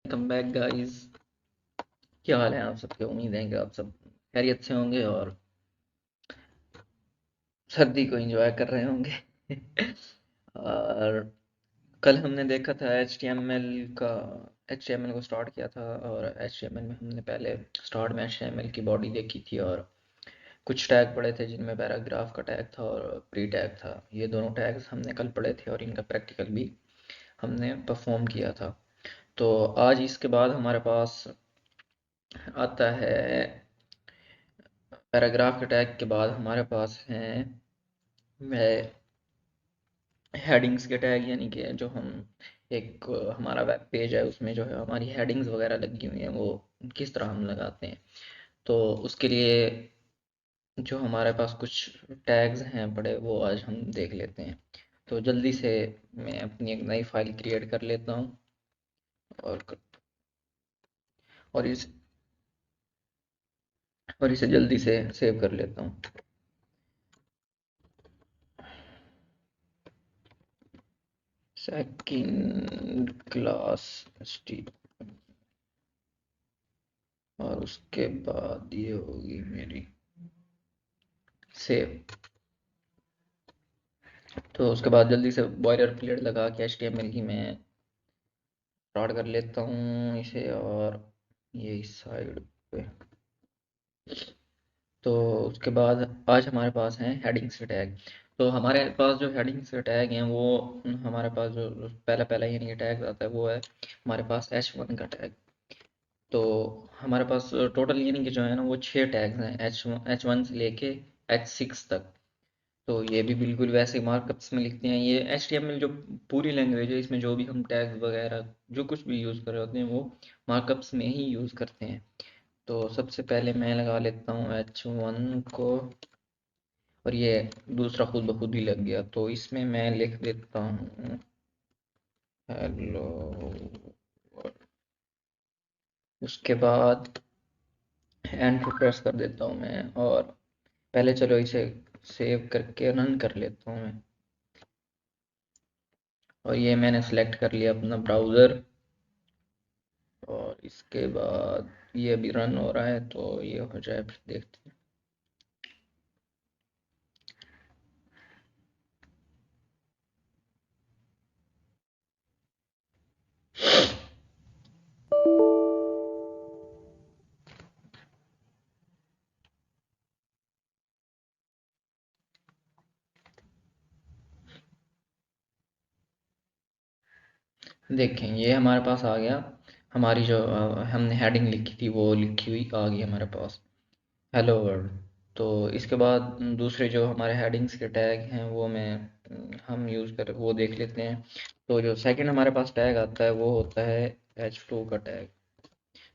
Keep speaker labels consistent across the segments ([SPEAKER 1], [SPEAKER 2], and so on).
[SPEAKER 1] Welcome back guys. क्या हाल है आप सबके? उम्मीद है कि आप सब खैरियत से होंगे और सर्दी को एंजॉय कर रहे होंगे। और कल हमने देखा था का HTML को स्टार्ट किया था। और HTML में हमने पहले स्टार्ट में HTML की बॉडी देखी थी और कुछ टैग पढ़े थे जिनमें पैराग्राफ का टैग था और प्री टैग था। ये दोनों टैग्स हमने कल पढ़े थे और इनका प्रैक्टिकल भी हमने परफॉर्म किया था। तो आज इसके बाद हमारे पास आता है पैराग्राफ के टैग के बाद हमारे पास हैं वह हेडिंग्स के टैग, यानी कि जो हम एक हमारा वेब पेज है उसमें जो है हमारी हेडिंग्स वगैरह लगी हुई हैं वो किस तरह हम लगाते हैं। तो उसके लिए जो हमारे पास कुछ टैग्स हैं पड़े वो आज हम देख लेते हैं। तो जल्दी से मैं अपनी एक नई फाइल क्रिएट कर लेता हूँ और और इस और इसे जल्दी से सेव कर लेता हूँ। सेकंड क्लास टी और उसके बाद ये होगी मेरी सेव। तो उसके बाद जल्दी से बॉयलर प्लेट लगा के HTML की मैं स्टार्ट कर लेता हूँ इसे। और ये इस साइड पे। तो उसके बाद आज हमारे पास हैं हेडिंग्स के टैग। तो हमारे पास जो हेडिंग्स के टैग हैं वो हमारे पास जो पहला पहला यानी कि टैग आता है वो है हमारे पास H1 का टैग। तो हमारे पास टोटल यानी कि जो है ना वो 6 टैग्स हैं H1 से लेके H6 तक। तो ये भी बिल्कुल वैसे मार्कअप्स में लिखते हैं। ये HTML जो पूरी लैंग्वेज है इसमें जो भी हम टैग्स वगैरह जो कुछ भी यूज़ कर रहे होते हैं वो मार्कअप्स में ही यूज़ करते हैं। तो सबसे पहले मैं लगा लेता हूँ H1 को। और ये दूसरा खुद ब खुद ही लग गया तो इसमें मैं लिख देता हूँ हेलो। उसके बाद एंटर प्रेस कर देता हूँ मैं। और पहले चलो इसे सेव करके रन कर लेता हूँ मैं। और ये मैंने सेलेक्ट कर लिया अपना ब्राउज़र। और इसके बाद ये अभी रन हो रहा है तो ये हो जाए फिर देखते हैं। देखें ये हमारे पास आ गया। हमारी जो हमने हेडिंग लिखी थी वो लिखी हुई आ गई हमारे पास, हेलो वर्ल्ड। तो इसके बाद दूसरे जो हमारे हेडिंग्स के टैग हैं वो हम यूज़ कर वो देख लेते हैं। तो जो सेकंड हमारे पास टैग आता है वो होता है H2 का टैग।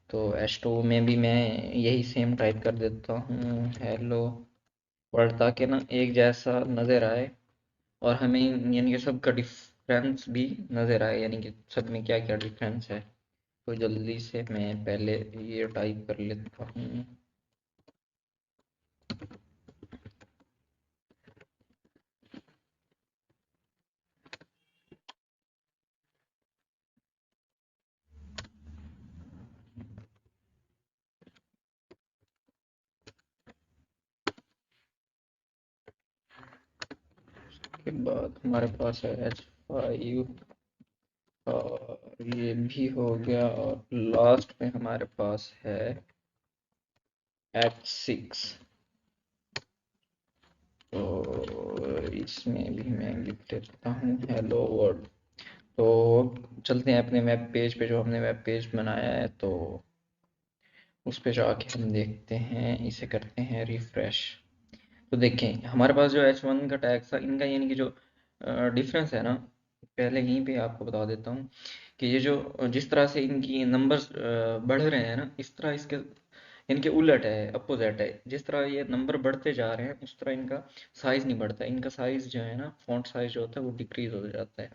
[SPEAKER 1] तो H2 में भी मैं यही सेम टाइप कर देता हूँ हेलो वर्ल्ड, ताकि ना एक जैसा नज़र आए और हमें यानी कि सबका डिफरेंस भी नज़र आए, यानी कि सब में क्या क्या डिफरेंस है। तो जल्दी से मैं पहले ये टाइप कर लेता हूँ। के बाद हमारे पास है H5 और ये भी हो गया। और लास्ट में हमारे पास है H6। तो इसमें भी मैं लिख देता हूँ हेलो वर्ल्ड। तो चलते हैं अपने वेब पेज पे, जो हमने वेब पेज बनाया है तो उस पे जाके हम देखते हैं, इसे करते हैं रिफ्रेश। तो देखें हमारे पास जो H1 का टैग था इनका यानी कि जो डिफरेंस है ना, पहले यहीं पे आपको बता देता हूँ कि ये जो जिस तरह से इनकी नंबर्स बढ़ रहे हैं ना, इस तरह इसके इनके उलट है, अपोजिट है। जिस तरह ये नंबर बढ़ते जा रहे हैं उस तरह इनका साइज नहीं बढ़ता। इनका साइज जो है ना, फॉन्ट साइज जो होता है वो डिक्रीज हो जाता है।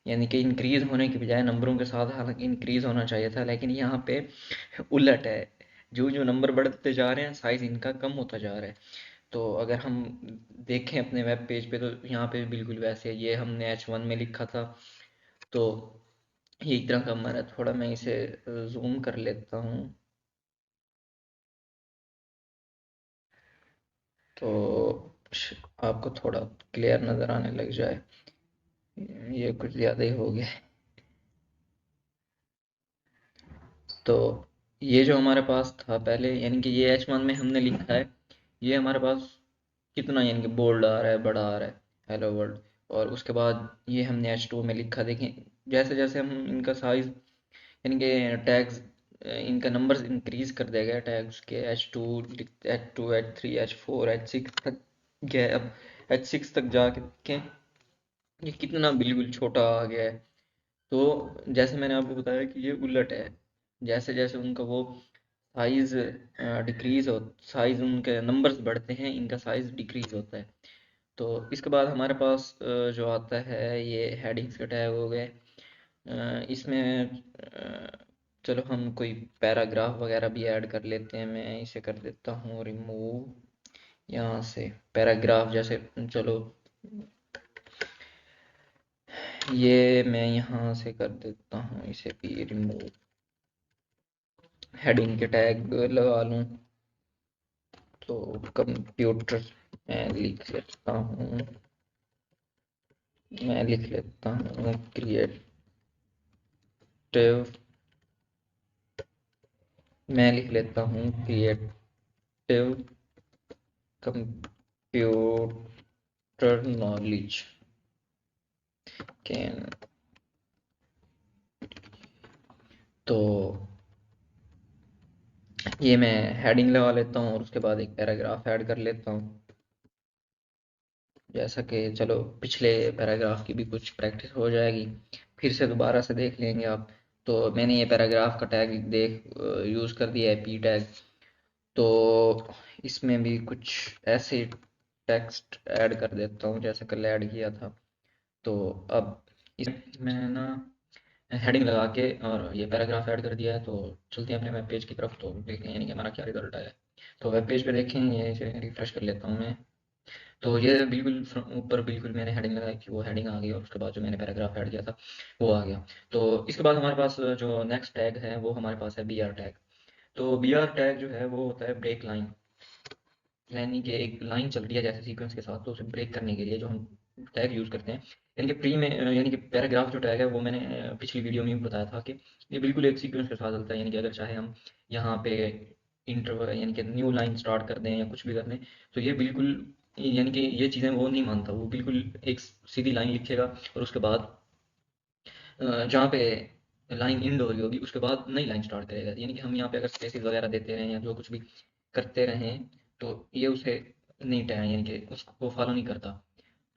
[SPEAKER 1] यानी कि इंक्रीज होने के बजाय नंबरों के साथ हालांकि इंक्रीज होना चाहिए था, लेकिन यहाँ पे उलट है। जो जो नंबर बढ़ते जा रहे हैं साइज इनका कम होता जा रहा है। तो अगर हम देखें अपने वेब पेज पे तो यहाँ पे बिल्कुल वैसे है। ये हमने H1 में लिखा था तो ये इतना कम आ रहा है, थोड़ा मैं इसे जूम कर लेता हूँ तो आपको थोड़ा क्लियर नज़र आने लग जाए। ये कुछ ज़्यादा ही हो गया। तो ये जो हमारे पास था पहले, यानी कि ये H1 में हमने लिखा है, ये हमारे पास कितना यानी कि बोल्ड आ रहा है, बड़ा आ रहा है, हेलो वर्ल्ड। और उसके बाद ये हमने H2 में लिखा, देखें जैसे जैसे हम इनका साइज यानी कि टैग्स, इनका नंबर्स इंक्रीज कर देगा टैग्स के, H2 H2 H3 H4 H6 तक गया। अब H6 तक जाके ये कितना बिल्कुल छोटा आ गया है। तो जैसे मैंने आपको बताया कि ये उलट है, जैसे जैसे उनका वो साइज डिक्रीज हो, साइज उनके नंबर्स बढ़ते हैं, इनका साइज डिक्रीज होता है। तो इसके बाद हमारे पास जो आता है ये हेडिंग्स के टैग हो गए। इसमें चलो हम कोई पैराग्राफ वगैरह भी ऐड कर लेते हैं। मैं इसे कर देता हूँ रिमूव यहाँ से पैराग्राफ, जैसे चलो ये मैं यहाँ से कर देता हूँ, इसे भी रिमूव, हेडिंग के टैग लगा लूँ तो कंप्यूटर मैं लिख लेता हूँ, मैं लिख लेता हूँ क्रिएटिव, मैं लिख लेता हूँ क्रिएटिव कंप्यूटर नॉलेज कैन। तो ये मैं हेडिंग लगा लेता हूँ और उसके बाद एक पैराग्राफ ऐड कर लेता हूँ। जैसा कि चलो पिछले पैराग्राफ की भी कुछ प्रैक्टिस हो जाएगी, फिर से दोबारा से देख लेंगे आप। तो मैंने ये पैराग्राफ का टैग देख यूज़ कर दिया है, पी टैग। तो इसमें भी कुछ ऐसे टेक्स्ट ऐड कर देता हूँ जैसे कल ऐड किया था। तो अब इसमें ना हेडिंग लगा के और ये पैराग्राफ ऐड कर दिया है। तो चलते हैं अपने वेब पेज की तरफ, तो देखें यानी कि हमारा क्या रिजल्ट आया है। तो वेब पेज पे देखें, ये इसे रिफ्रेश कर लेता हूँ मैं। तो ये बिल्कुल ऊपर बिल्कुल मैंने हेडिंग लगाई कि वो हेडिंग आ गई, और उसके बाद जो मैंने पैराग्राफ ऐड किया था वो आ गया। तो इसके बाद हमारे पास जो नेक्स्ट टैग है वो हमारे पास है बी आर टैग। तो बी आर टैग जो है वो होता है ब्रेक लाइन, यानी कि एक लाइन चल रही है जैसे सीक्वेंस के साथ, तो उसे ब्रेक करने के लिए जो हम टैग यूज़ करते हैं। यानी कि प्री में यानी कि पैराग्राफ जो टैग है वो मैंने पिछली वीडियो में भी बताया था कि ये बिल्कुल एक सीक्वेंस के साथ चलता है। यानी कि अगर चाहे हम यहाँ पे इंटर यानी कि न्यू लाइन स्टार्ट कर दें या कुछ भी कर दें, तो ये बिल्कुल यानी कि ये चीज़ें वो नहीं मानता, वो बिल्कुल एक सीधी लाइन लिखेगा और उसके बाद जहाँ पे लाइन एंड हो रही होगी उसके बाद नई लाइन स्टार्ट करेगा। यानी कि हम यहाँ पे अगर स्पेसेस वगैरह देते रहें या जो कुछ भी करते रहें तो ये उसे नहीं टह यानी कि उसको फॉलो नहीं करता।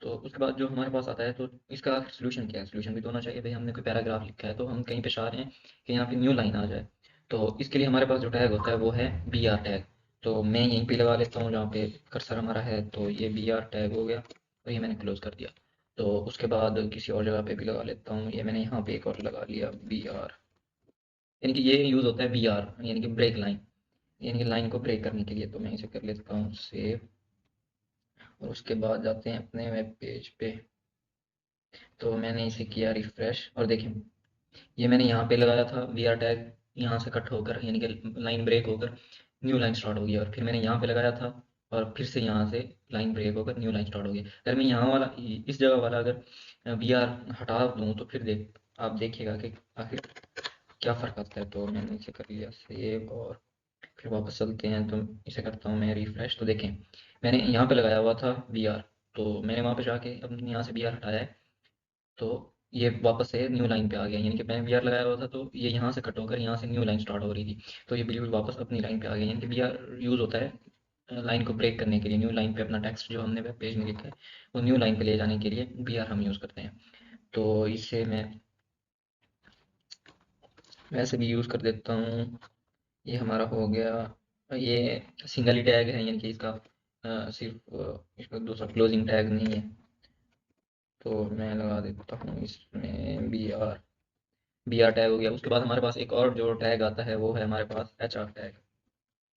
[SPEAKER 1] तो उसके बाद जो हमारे पास आता है, तो इसका आखिर सोल्यूशन क्या है? सोल्यूशन भी तो होना चाहिए भाई, हमने कोई पैराग्राफ लिखा है तो हम कहीं पे चाह रहे हैं कि यहाँ पे न्यू लाइन आ जाए। तो इसके लिए हमारे पास जो टैग होता है वो है बी आर टैग। तो मैं यहीं पे लगा लेता हूँ जहाँ पे कर्सर हमारा है, तो ये बी आर टैग हो गया और ये मैंने क्लोज कर दिया। तो उसके बाद किसी और जगह पे भी लगा लेता हूँ, ये मैंने यहाँ पे एक और लगा लिया बी आर, यानी कि ये यूज़ होता है बी आर यानी कि ब्रेक लाइन, यानी कि लाइन को ब्रेक करने के लिए। तो मैं इसे कर लेता हूँ सेव और उसके बाद जाते हैं अपने वेब पेज पे। तो मैंने इसे किया रिफ्रेश और देखें ये मैंने यहाँ पे लगाया था वी आर टैग, यहाँ से कट होकर यानी कि लाइन ब्रेक होकर न्यू लाइन स्टार्ट हो गया, और फिर मैंने यहाँ पे लगाया था और फिर से यहाँ से लाइन ब्रेक होकर न्यू लाइन स्टार्ट हो गई। अगर मैं यहाँ वाला इस जगह वाला अगर वी आर हटा दूँ तो फिर आप देखिएगा कि आखिर क्या फ़र्क आता है। तो मैंने इसे कर लिया सेव और फिर वापस चलते हैं। तो इसे करता हूँ मैं रिफ्रेश, तो देखें मैंने यहाँ पे लगाया हुआ था वी आर, तो मैंने वहाँ पे जाके अब यहाँ से वी आर हटाया है तो ये वापस से न्यू लाइन पे आ गया। यानी कि मैंने वी आर लगाया हुआ था तो ये यहाँ से कट होकर यहाँ से न्यू लाइन स्टार्ट हो रही थी, तो ये बिल्कुल वापस अपनी लाइन पे आ गया। यानी कि वी आर यूज़ होता है लाइन को ब्रेक करने के लिए, न्यू लाइन पे अपना टेक्स्ट जो हमने वेब पेज में लिखा है वो न्यू लाइन पे ले जाने के लिए वी आर हम यूज़ करते हैं। तो इसे मैं वैसे भी यूज़ कर देता हूँ। ये हमारा हो गया, ये सिंगल ही टैग है यानी कि इसका सिर्फ इसका दूसरा क्लोजिंग टैग नहीं है। तो मैं लगा देता हूँ इसमें बी आर टैग हो गया। उसके बाद हमारे पास एक और जो टैग आता है वो है हमारे पास एच आर टैग,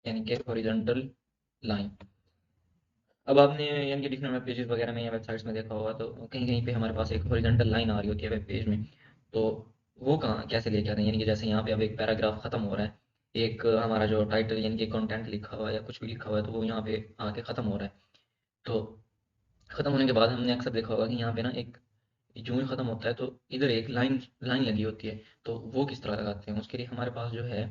[SPEAKER 1] यानी कि हॉरिजॉन्टल लाइन। अब आपने यानी कि डिफरेंट वेब पेजेस वगैरह में या वेबसाइट्स में देखा होगा तो कहीं कहीं पे हमारे पास एक हॉरिजॉन्टल लाइन आ रही होती है वेब पेज में। तो
[SPEAKER 2] वो कहाँ कैसे लेके आते हैं, यानी कि जैसे यहाँ पे अब एक पैराग्राफ खत्म हो रहा है, एक हमारा जो टाइटल यानी कि कंटेंट लिखा हुआ है या कुछ भी लिखा हुआ है, तो वो यहाँ पे आके खत्म हो रहा है। तो खत्म होने के बाद हमने अक्सर देखा होगा कि यहाँ पे ना एक यूं ही खत्म होता है तो इधर एक लाइन लाइन लगी होती है, तो वो किस तरह लगाते हैं, उसके लिए हमारे पास जो है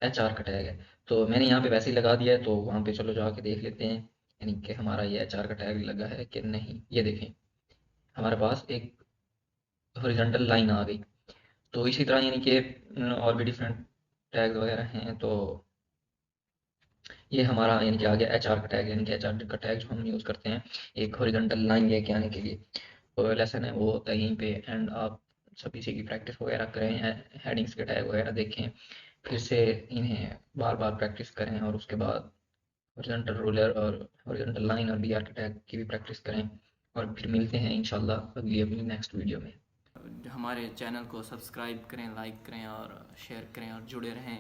[SPEAKER 2] HR का टैग है। तो मैंने यहाँ पे वैसे ही लगा दिया है, तो वहाँ पे चलो जाके देख लेते हैं यानी कि हमारा ये HR का टैग लगा है कि नहीं। ये देखें, हमारे पास एक हॉरिजॉन्टल लाइन आ गई। तो इसी तरह यानी कि और भी डिफरेंट टैग वगैरह हैं। तो ये हमारा यानी कि आ गया HR का टैग, यानी कि HR का टैग जो हम यूज़ करते हैं एक हॉरिजॉन्टल लाइन लेके आने के लिए। तो लेसन है वो होता है यहीं पे, एंड आप सभी इसी की प्रैक्टिस वगैरह करें, हेडिंग्स के टैग वगैरह देखें, फिर से इन्हें बार बार प्रैक्टिस करें, और उसके बाद हॉरिजॉन्टल रूलर और हॉरिजॉन्टल लाइन और BR के टैग की भी प्रैक्टिस करें। और फिर मिलते हैं इंशाल्लाह अगली अपनी नेक्स्ट वीडियो में।
[SPEAKER 3] हमारे चैनल को सब्सक्राइब करें, लाइक करें और शेयर करें और जुड़े रहें।